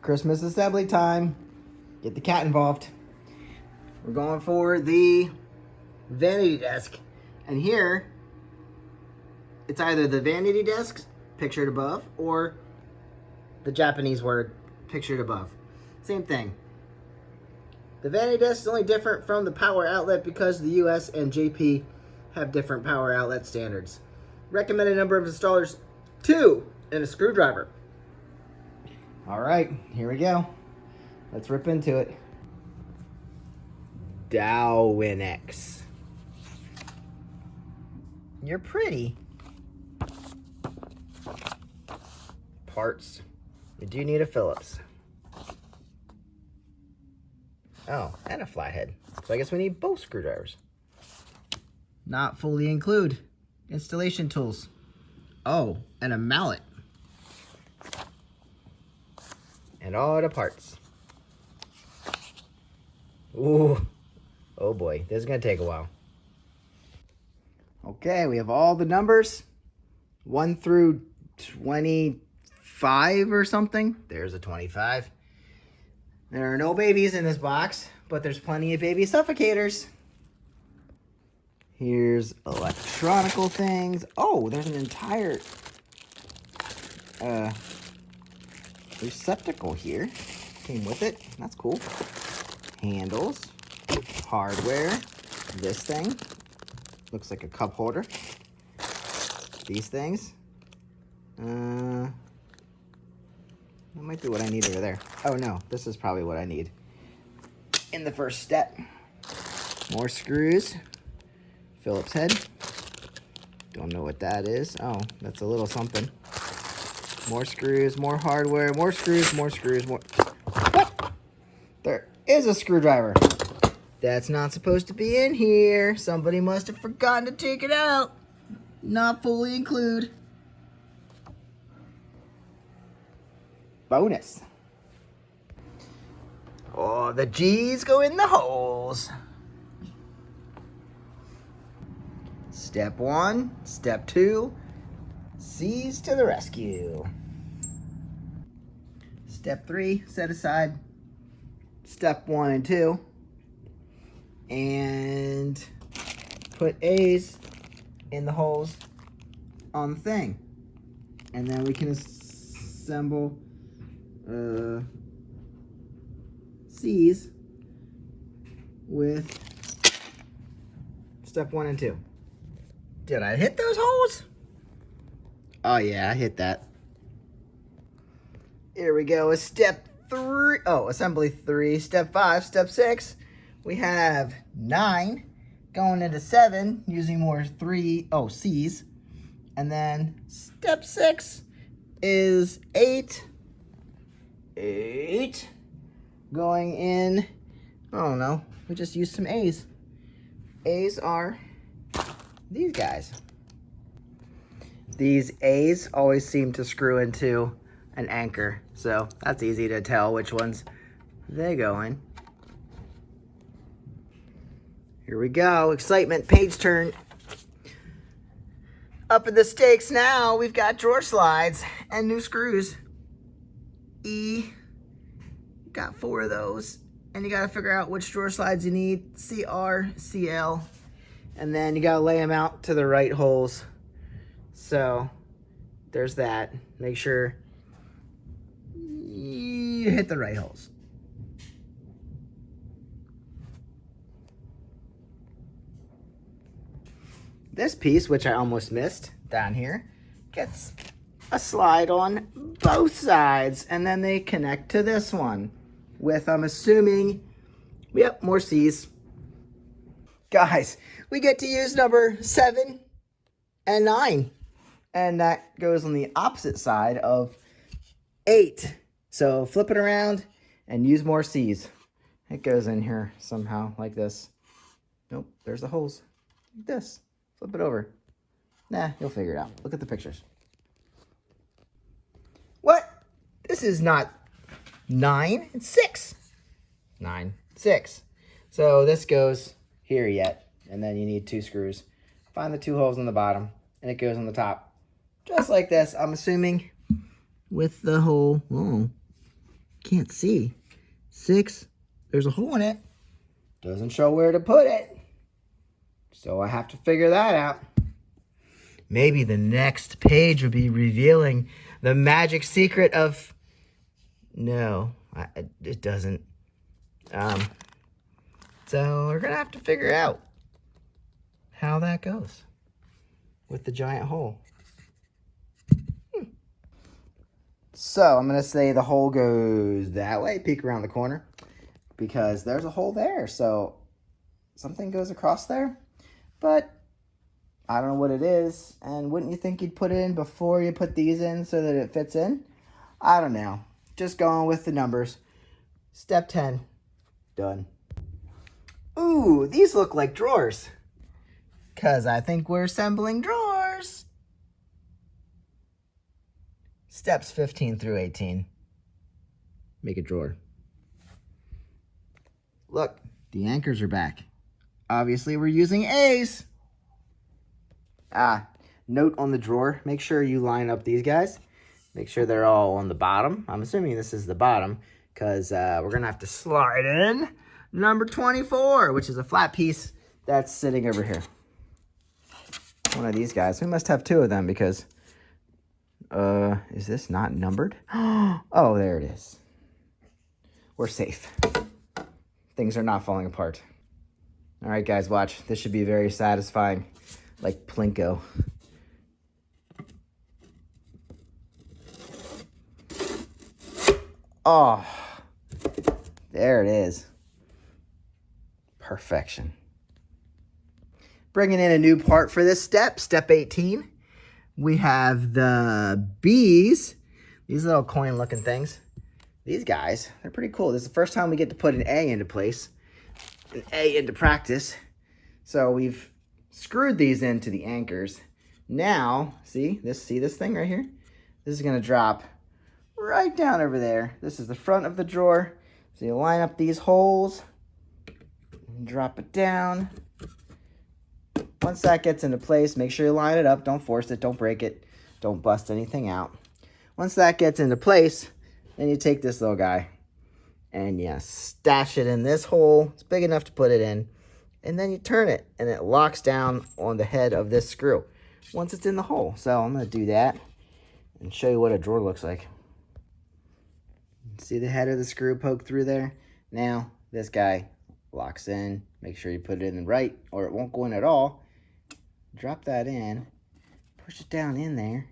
Christmas assembly time. Get the cat involved. We're going for the vanity desk. And here, it's either the vanity desk pictured above or the Japanese word pictured above. Same thing. The vanity desk is only different from the power outlet because the US and JP have different power outlet standards. Recommended number of installers, 2, and a screwdriver. All right, here we go. Let's rip into it. Dowinx. You're pretty. Parts. You do need a Phillips. Oh, and a flathead. So I guess we need both screwdrivers. Not fully include installation tools. Oh, and a mallet. And all the parts. Ooh. Oh boy, this is gonna take a while. Okay, we have all the numbers. 1 through 25 or something. There's a 25. There are no babies in this box, but there's plenty of baby suffocators. Here's electronical things. Oh, there's an entire receptacle here. Came with it. That's cool. Handles, hardware, this thing. Looks like a cup holder. These things. That might be what I need over there. Oh no, this is probably what I need. In the first step. More screws. Phillips head. Don't know what that is. Oh, that's a little something. More screws, more hardware, more screws, more screws, more... What? There is a screwdriver. That's not supposed to be in here. Somebody must have forgotten to take it out. Not fully include. Bonus. Oh, the G's go in the holes. Step 1, step 2, C's to the rescue. Step 3, set aside step 1 and 2. And put A's in the holes on the thing. And then we can assemble C's with step 1 and 2. Did I hit those holes? Oh yeah, I hit that. Here we go with step 3. Oh, assembly 3. Step 5, step 6. We have 9 going into 7 using more C's. And then step 6 is 8. 8 going in. I don't know. We just used some A's. A's are these guys. These A's always seem to screw into an anchor. So that's easy to tell which ones they go in. Here we go. Excitement, page turn. Up in the stakes now, we've got drawer slides and new screws. E, got 4 of those. And you gotta figure out which drawer slides you need. CR, CL. And then you gotta lay them out to the right holes. So there's that. Make sure you hit the right holes. This piece, which I almost missed down here, gets a slide on both sides, and then they connect to this one with, I'm assuming, yep, more C's. Guys, we get to use number 7 and 9, and that goes on the opposite side of 8. So flip it around and use more C's. It goes in here somehow like this. Nope, there's the holes. Like this. Flip it over. Nah, you'll figure it out. Look at the pictures. What? This is not 9, it's 6. 9, 6. So this goes here yet, and then you need 2 screws. Find the 2 holes on the bottom, and it goes on the top. Just like this, I'm assuming, with the hole. Oh, can't see. 6, there's a hole in it. Doesn't show where to put it. So I have to figure that out. Maybe the next page will be revealing the magic secret of... No, it doesn't. So we're going to have to figure out how that goes with the giant hole. So I'm going to say the hole goes that way, peek around the corner, because there's a hole there. So something goes across there, but I don't know what it is. And wouldn't you think you'd put it in before you put these in so that it fits in? I don't know. Just going with the numbers. Step 10, done. Ooh, these look like drawers, because I think we're assembling drawers. Steps 15 through 18. Make a drawer. Look, the anchors are back. Obviously, we're using A's. Note on the drawer, make sure you line up these guys. Make sure they're all on the bottom. I'm assuming this is the bottom, because we're going to have to slide in number 24, which is a flat piece that's sitting over here. One of these guys. We must have 2 of them, because... is this not numbered? Oh, there it is. We're safe. Things are not falling apart. All right, guys, watch. This should be very satisfying, like Plinko. Oh, there it is. Perfection. Bringing in a new part for this step, step 18. We have the bees, these little coin looking things. These guys, they're pretty cool. This is the first time we get to put an A into place, an A into practice. So we've screwed these into the anchors. Now, see this thing right here? This is gonna drop right down over there. This is the front of the drawer. So you line up these holes and drop it down. Once that gets into place, make sure you line it up. Don't force it. Don't break it. Don't bust anything out. Once that gets into place, then you take this little guy and you stash it in this hole. It's big enough to put it in. And then you turn it, and it locks down on the head of this screw once it's in the hole. So I'm going to do that and show you what a drawer looks like. See the head of the screw poke through there? Now, this guy locks in. Make sure you put it in right, or it won't go in at all. Drop that in, push it down in there,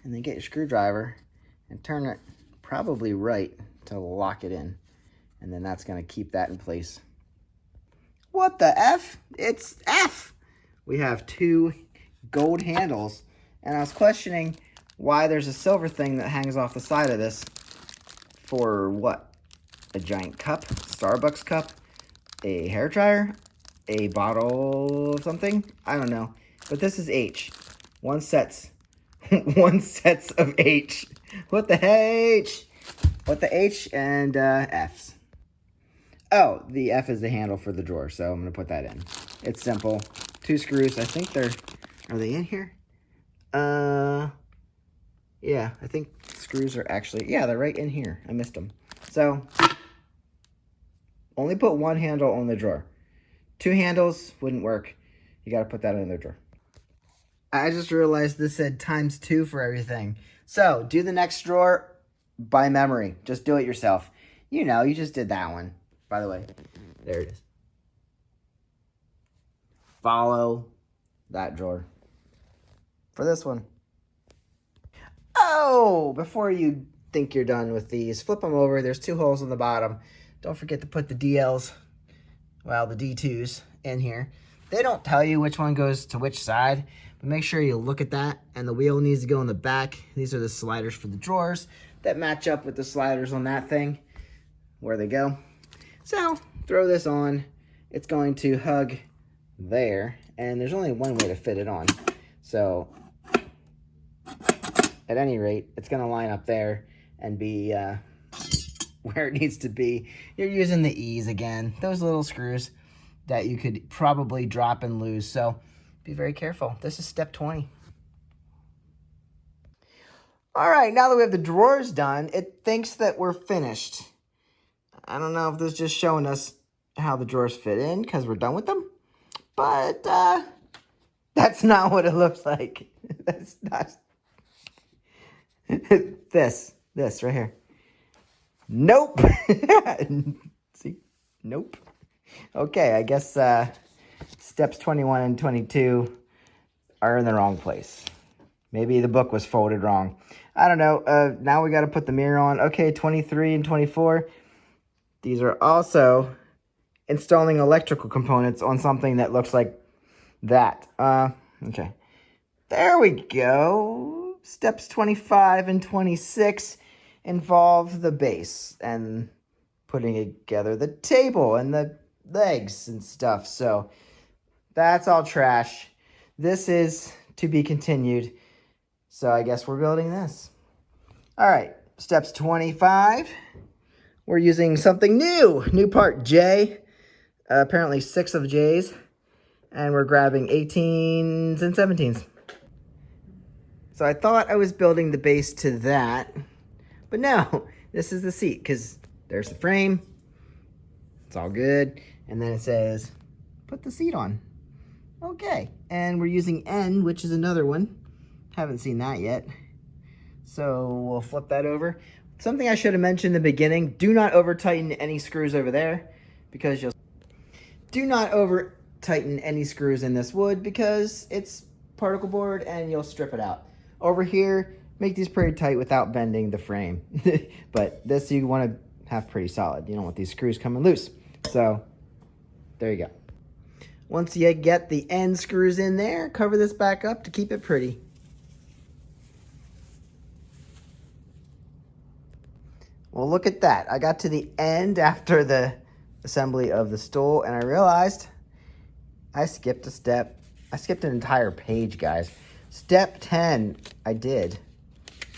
and then get your screwdriver and turn it probably right to lock it in. And then that's going to keep that in place. What the F? It's F! We have 2 gold handles, and I was questioning why there's a silver thing that hangs off the side of this. For what? A giant cup? Starbucks cup? A hairdryer? A bottle of something? I don't know. But this is H. One sets of H. What the H? What the H and F's? Oh, the F is the handle for the drawer, so I'm going to put that in. It's simple. 2 screws. I think are they in here? Yeah, I think screws are actually, yeah, they're right in here. I missed them. So, only put 1 handle on the drawer. 2 handles wouldn't work. You got to put that in the drawer. I just realized this said ×2 for everything. So, do the next drawer by memory. Just do it yourself. You know, you just did that one. By the way, there it is. Follow that drawer for this one. Oh, before you think you're done with these, flip them over. There's 2 holes on the bottom. Don't forget to put the DLs, well, the D2s in here. They don't tell you which one goes to which side, but make sure you look at that. And the wheel needs to go in the back. These are the sliders for the drawers that match up with the sliders on that thing, where they go. So, throw this on. It's going to hug there, and there's only one way to fit it on. So, at any rate, it's going to line up there and be where it needs to be. You're using the E's again, those little screws that you could probably drop and lose. So be very careful. This is step 20. All right, now that we have the drawers done, it thinks that we're finished. I don't know if this is just showing us how the drawers fit in because we're done with them. But that's not what it looks like. That's not. This right here. Nope. See? Nope. Okay, I guess steps 21 and 22 are in the wrong place. Maybe the book was folded wrong. I don't know. Now we got to put the mirror on. Okay, 23 and 24. These are also installing electrical components on something that looks like that. Okay. There we go. Steps 25 and 26 involve the base and putting together the table and the legs and stuff. So that's all trash. This is to be continued. So I guess we're building this. All right, steps 25. We're using something new. New part J. Apparently 6 of J's. And we're grabbing 18s and 17s. So I thought I was building the base to that. But no, this is the seat because there's the frame. It's all good. And then it says, put the seat on. Okay. And we're using N, which is another one. Haven't seen that yet. So we'll flip that over. Something I should have mentioned in the beginning, do not over tighten any screws over there because you'll do not over tighten any screws in this wood because it's particle board and you'll strip it out. Over here, make these pretty tight without bending the frame. But this you want to have pretty solid. You don't want these screws coming loose. So there you go. Once you get the end screws in there, cover this back up to keep it pretty. Well, look at that. I got to the end after the assembly of the stool, and I realized I skipped a step. I skipped an entire page, guys. Step 10, I did.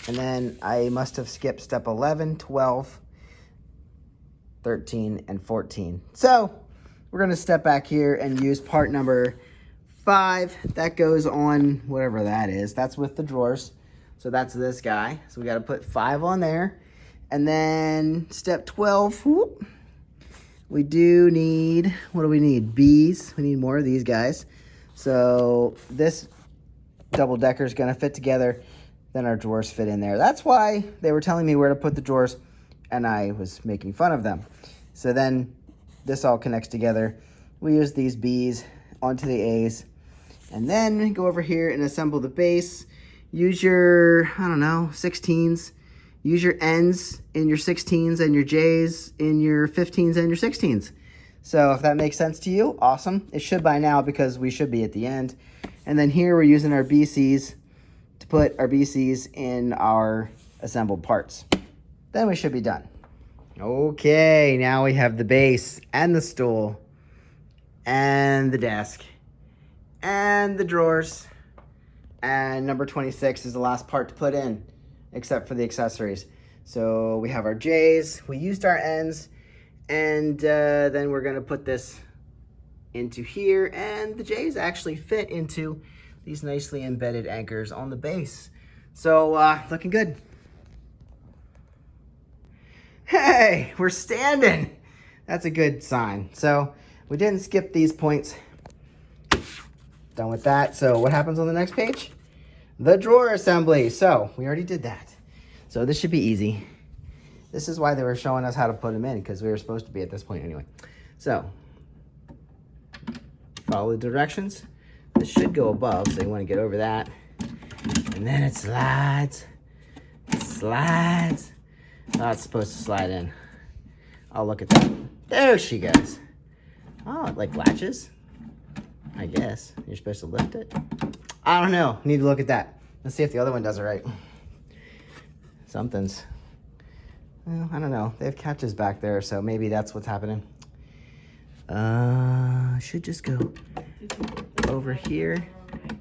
And then I must have skipped step 11, 12, 13, and 14. So we're going to step back here and use part number 5. That goes on whatever that is. That's with the drawers. So that's this guy. So we got to put 5 on there. And then step 12, whoop, we do need, what do we need? B's. We need more of these guys. So this double decker is going to fit together. Then our drawers fit in there. That's why they were telling me where to put the drawers, and I was making fun of them. So then this all connects together. We use these B's onto the A's. And then go over here and assemble the base. Use your, I don't know, 16s. Use your N's in your 16s and your J's in your 15s and your 16s. So if that makes sense to you, awesome. It should by now because we should be at the end. And then here we're using our BCs to put our BCs in our assembled parts. Then we should be done. Okay, now we have the base and the stool and the desk and the drawers. And number 26 is the last part to put in, except for the accessories. So we have our J's, we used our N's, and then we're gonna put this into here, and the J's actually fit into these nicely embedded anchors on the base. So looking good. Hey, we're standing. That's a good sign. So we didn't skip these points. Done with that. So what happens on the next page? The drawer assembly. So we already did that. So this should be easy. This is why they were showing us how to put them in, because we were supposed to be at this point anyway. So follow the directions. This should go above, so you want to get over that. And then it slides. It slides. Oh, it's supposed to slide in. Oh, look at that. There she goes. Oh, it like latches, I guess. You're supposed to lift it. I don't know. Need to look at that. Let's see if the other one does it right. Something's, well, I don't know. They have catches back there, so maybe that's what's happening. Should just go over here.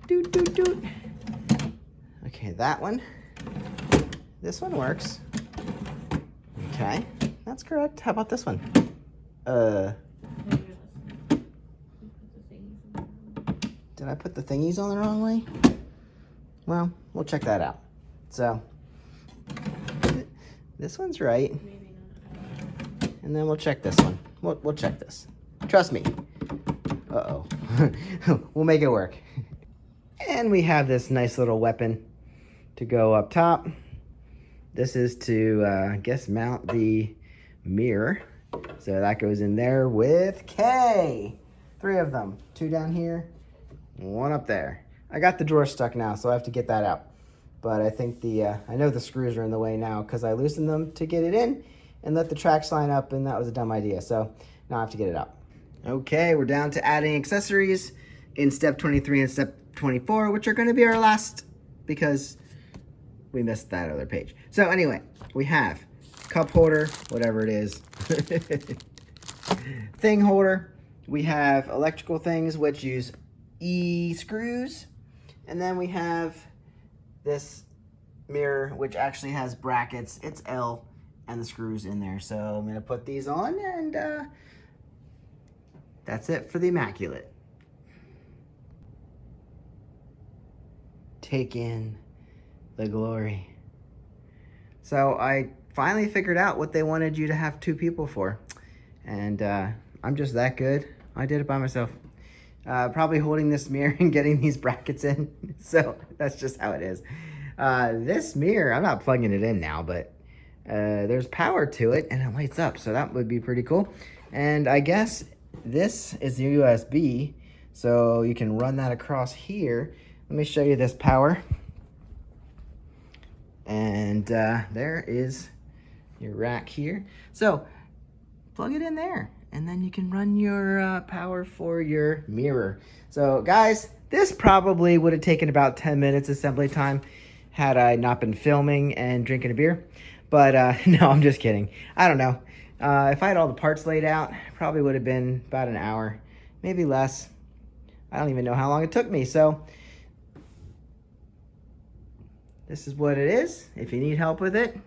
Doot, doot, doot. Okay, that one. This one works. Okay, that's correct. How about this one? Did I put the thingies on the wrong way? Well, we'll check that out. So This one's right. Maybe not. And then we'll check this one. We'll check this. Trust me. Uh-oh. We'll make it work. And we have this nice little weapon to go up top. This is to, I guess, mount the mirror. So that goes in there with K. 3 of them. 2 down here, 1 up there. I got the drawer stuck now, so I have to get that out. But I think I know the screws are in the way now because I loosened them to get it in and let the tracks line up, and that was a dumb idea. So now I have to get it out. Okay, we're down to adding accessories in step 23 and step 24, which are going to be our last because we missed that other page. So anyway, we have cup holder, whatever it is, thing holder. We have electrical things, which use E screws. And then we have this mirror, which actually has brackets. It's L and the screws in there. So I'm going to put these on, and that's it for the Immaculate. Take in the glory. So I finally figured out what they wanted you to have 2 people for. And I'm just that good. I did it by myself. Probably holding this mirror and getting these brackets in. So that's just how it is. This mirror, I'm not plugging it in now, but there's power to it and it lights up. So that would be pretty cool. And I guess this is USB. So you can run that across here. Let me show you this power. And there is your rack here. So plug it in there, and then you can run your power for your mirror. So guys, this probably would have taken about 10 minutes assembly time had I not been filming and drinking a beer. But no, I'm just kidding. I don't know. If I had all the parts laid out, it probably would have been about an hour, maybe less. I don't even know how long it took me. So this is what it is. If you need help with it,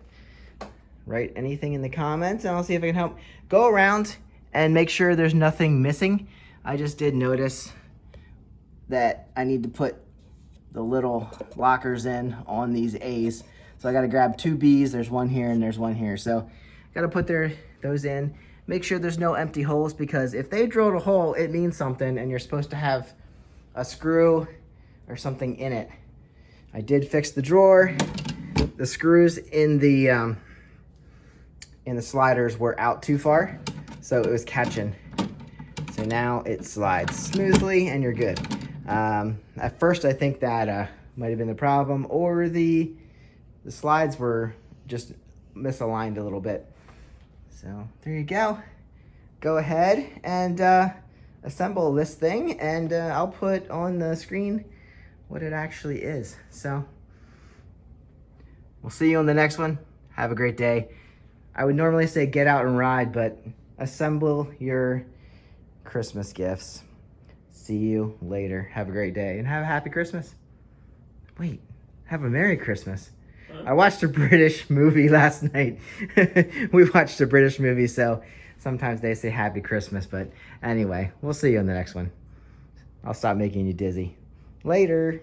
write anything in the comments and I'll see if I can help. Go around and make sure there's nothing missing. I just did notice that I need to put the little lockers in on these A's. So I got to grab 2 B's. There's 1 here and there's 1 here. So got to put those in. Make sure there's no empty holes, because if they drilled a hole, it means something and you're supposed to have a screw or something in it. I did fix the drawer. The screws in the sliders were out too far, so it was catching. So now it slides smoothly and you're good. At first I think that might have been the problem, or the slides were just misaligned a little bit. So there you go. Go ahead and assemble this thing, and I'll put on the screen what it actually is. So we'll see you on the next one. Have a great day. I would normally say get out and ride, but assemble your Christmas gifts. See you later. Have a great day and have a happy Christmas. Wait, have a Merry Christmas. I watched a British movie last night. We watched a British movie, so sometimes they say Happy Christmas, but anyway, we'll see you on the next one. I'll stop making you dizzy. Later.